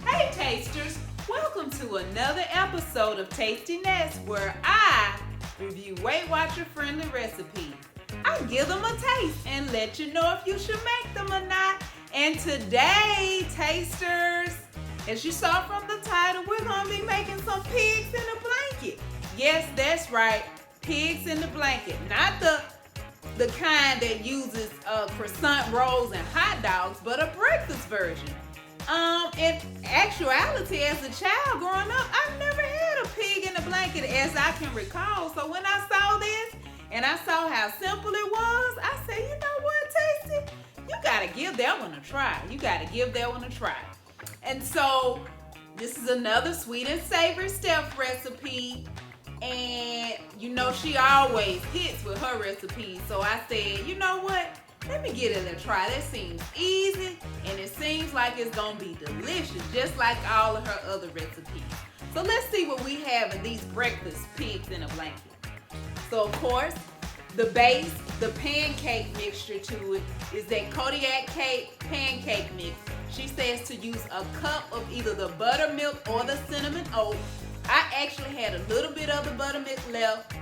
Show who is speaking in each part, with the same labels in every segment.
Speaker 1: Hey tasters, welcome to another episode of Tastiness where I review Weight Watcher friendly recipes. I give them a taste and let you know if you should make them or not. And today, tasters, as you saw from the title, we're going to be making some pigs in a blanket. Yes, that's right, pigs in the blanket. Not the kind that uses croissant rolls and hot dogs, but a breakfast version. In actuality, as a child growing up, I've never had a pig in a blanket as I can recall. So when I saw this and I saw how simple it was, I said, you know what, Tasty? You gotta give that one a try. And so this is another sweet and savory Steph recipe. And you know she always hits with her recipes. So I said, you know what? Let me get it a try. That seems easy and it seems like it's gonna be delicious, just like all of her other recipes. So let's see what we have in these breakfast pigs in a blanket. So of course, the base, the pancake mixture to it is that Kodiak cake pancake mix. She says to use a cup of either the buttermilk or the cinnamon oat. I actually had a little bit of the buttermilk left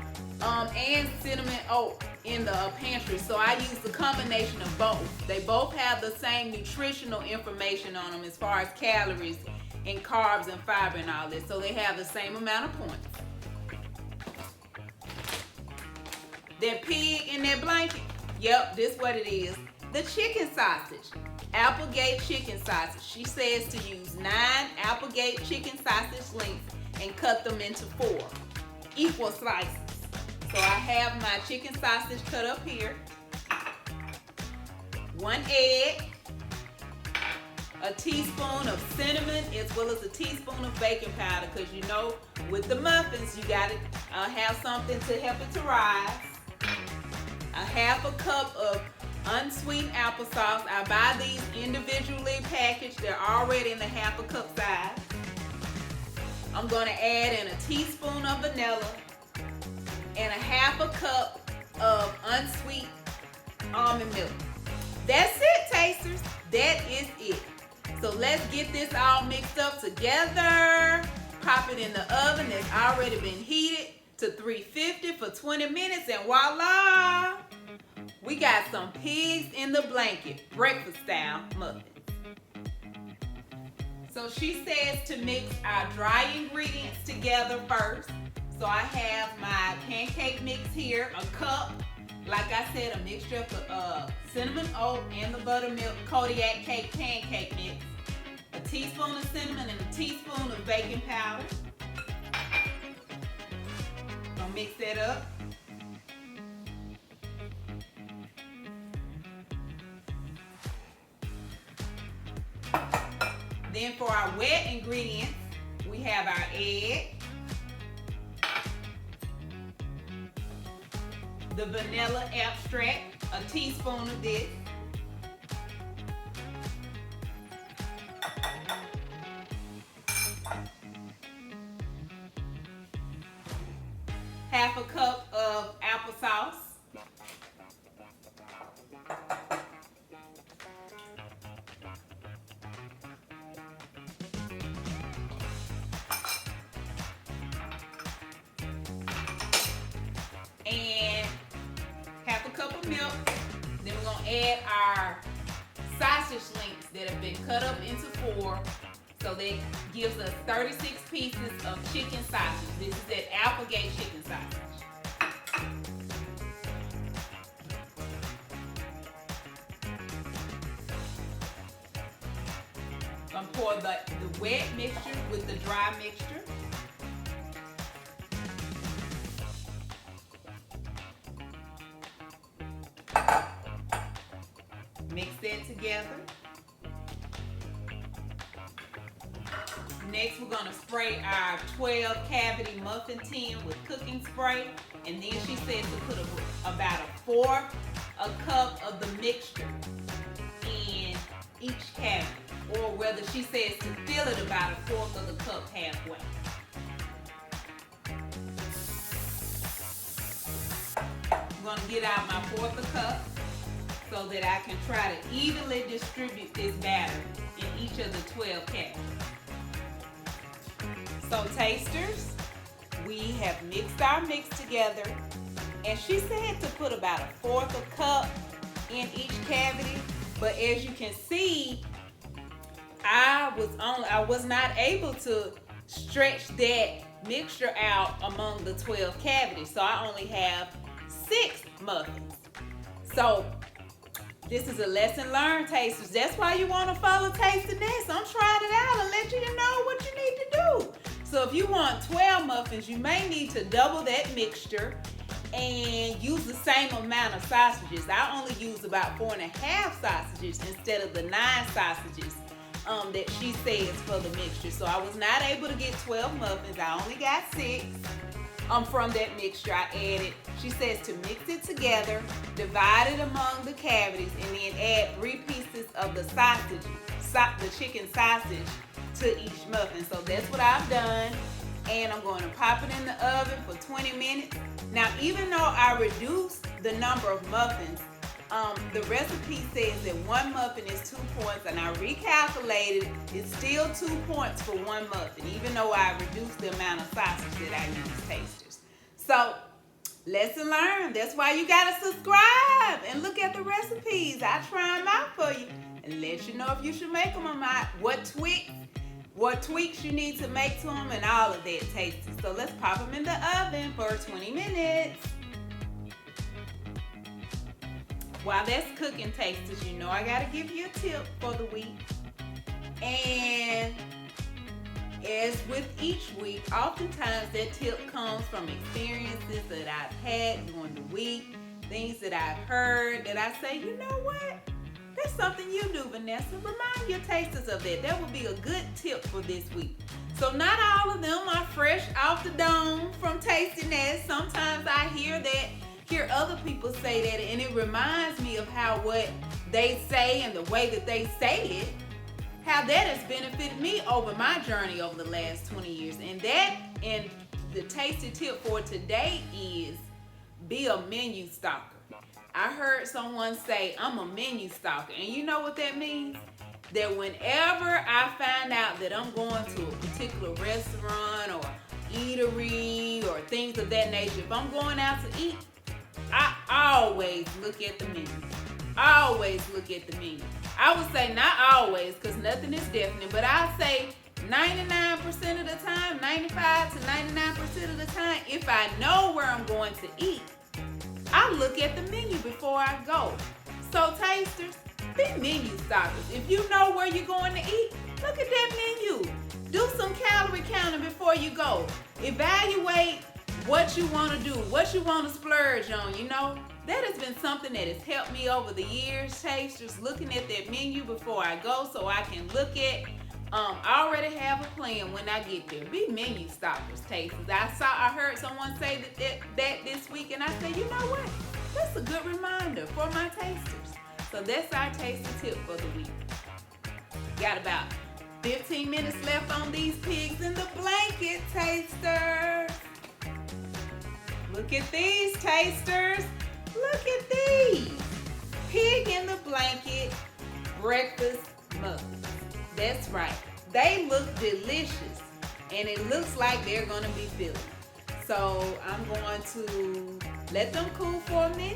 Speaker 1: and cinnamon oat in the pantry, so I used the combination of both. They both have the same nutritional information on them as far as calories and carbs and fiber and all this, so they have the same amount of points. That pig in that blanket, yep, this what it is. The chicken sausage, Applegate chicken sausage. She says to use 9 Applegate chicken sausage links and cut them into 4 equal slices. So I have my chicken sausage cut up here. 1 egg, a teaspoon of cinnamon, as well as a teaspoon of baking powder, because you know with the muffins you gotta have something to help it to rise. A 1/2 cup of unsweetened applesauce. I buy these individually packaged. They're already in the 1/2 cup size. I'm going to add in a teaspoon of vanilla and a 1/2 cup of unsweetened almond milk. That's it, tasters. That is it. So let's get this all mixed up together. Pop it in the oven that's already been heated to 350 for 20 minutes, and voila! We got some pigs in the blanket, breakfast style muffins. So she says to mix our dry ingredients together first. So I have my pancake mix here, a cup. Like I said, a mixture of cinnamon oat and the buttermilk Kodiak cake pancake mix. A teaspoon of cinnamon and a teaspoon of baking powder. Gonna mix that up. Then for our wet ingredients, we have our egg, the vanilla extract, a teaspoon of this, half a cup of applesauce, and 1/2 cup of milk. Then we're going to add our sausage links that have been cut up into 4. So that gives us 36 pieces of chicken sausage. This is that Applegate chicken sausage. I'm going to pour the wet mixture with the dry mixture. Mix that together. Next, we're going to spray our 12 cavity muffin tin with cooking spray. And then she says to put about 1/4 cup of the mixture in each cavity. Or whether she says to fill it about 1/4 of the cup halfway. We're going to get out my 1/4 cup so that I can try to evenly distribute this batter in each of the 12 cavities. So tasters, we have mixed our mix together, and she said to put about a 1/4 cup in each cavity, but as you can see, I was not able to stretch that mixture out among the 12 cavities, so I only have 6 muffins. So this is a lesson learned, tasters. That's why you want to follow Tasting Nest. I'm trying it out and let you know what you need to do. So if you want 12 muffins, you may need to double that mixture and use the same amount of sausages. I only use about 4.5 sausages instead of the 9 sausages that she says for the mixture. So I was not able to get 12 muffins. I only got 6 from that mixture I added. She says to mix it together, divide it among the cavities, and then add 3 pieces of the sausage, the chicken sausage, to each muffin. So that's what I've done, and I'm going to pop it in the oven for 20 minutes. Now, even though I reduced the number of muffins, the recipe says that 1 muffin is 2 points, and I recalculated, it's still 2 points for 1 muffin, even though I reduced the amount of sausage that I use, tasters. So, lesson learned. That's why you gotta subscribe and look at the recipes. I try them out for you and let you know if you should make them or not, what tweaks you need to make to them, and all of that, tasters. So let's pop them in the oven for 20 minutes. While that's cooking, tasters, you know I gotta give you a tip for the week. And as with each week, oftentimes that tip comes from experiences that I've had during the week, things that I've heard that I say, you know what? That's something you do, Vanessa. Remind your tasters of that. That would be a good tip for this week. So not all of them are fresh off the dome from Tasting Nest. Sometimes I hear other people say that, and it reminds me of how what they say and the way that they say it, how that has benefited me over my journey over the last 20 years. And the tasty tip for today is be a menu stalker. I heard someone say, I'm a menu stalker. And you know what that means? That whenever I find out that I'm going to a particular restaurant or eatery or things of that nature, if I'm going out to eat, I always look at the menu. Always look at the menu. I would say not always, because nothing is definite, but I'll say 99% of the time, 95 to 99% of the time, if I know where I'm going to eat, I look at the menu before I go. So tasters, be menu stalkers. If you know where you're going to eat, look at that menu. Do some calorie counting before you go. Evaluate what you want to do, what you want to splurge on, you know. That has been something that has helped me over the years, tasters, looking at that menu before I go so I can look at, I already have a plan when I get there. Be menu stalkers, tasters. I heard someone say that this week, and I said, you know what? That's a good reminder for my tasters. So that's our tasty tip for the week. Got about 15 minutes left on these pigs in the blanket, tasters. Look at these, tasters. Look at these. Pig in the blanket breakfast muffins. That's right. They look delicious, and it looks like they're going to be filling. So I'm going to let them cool for a minute,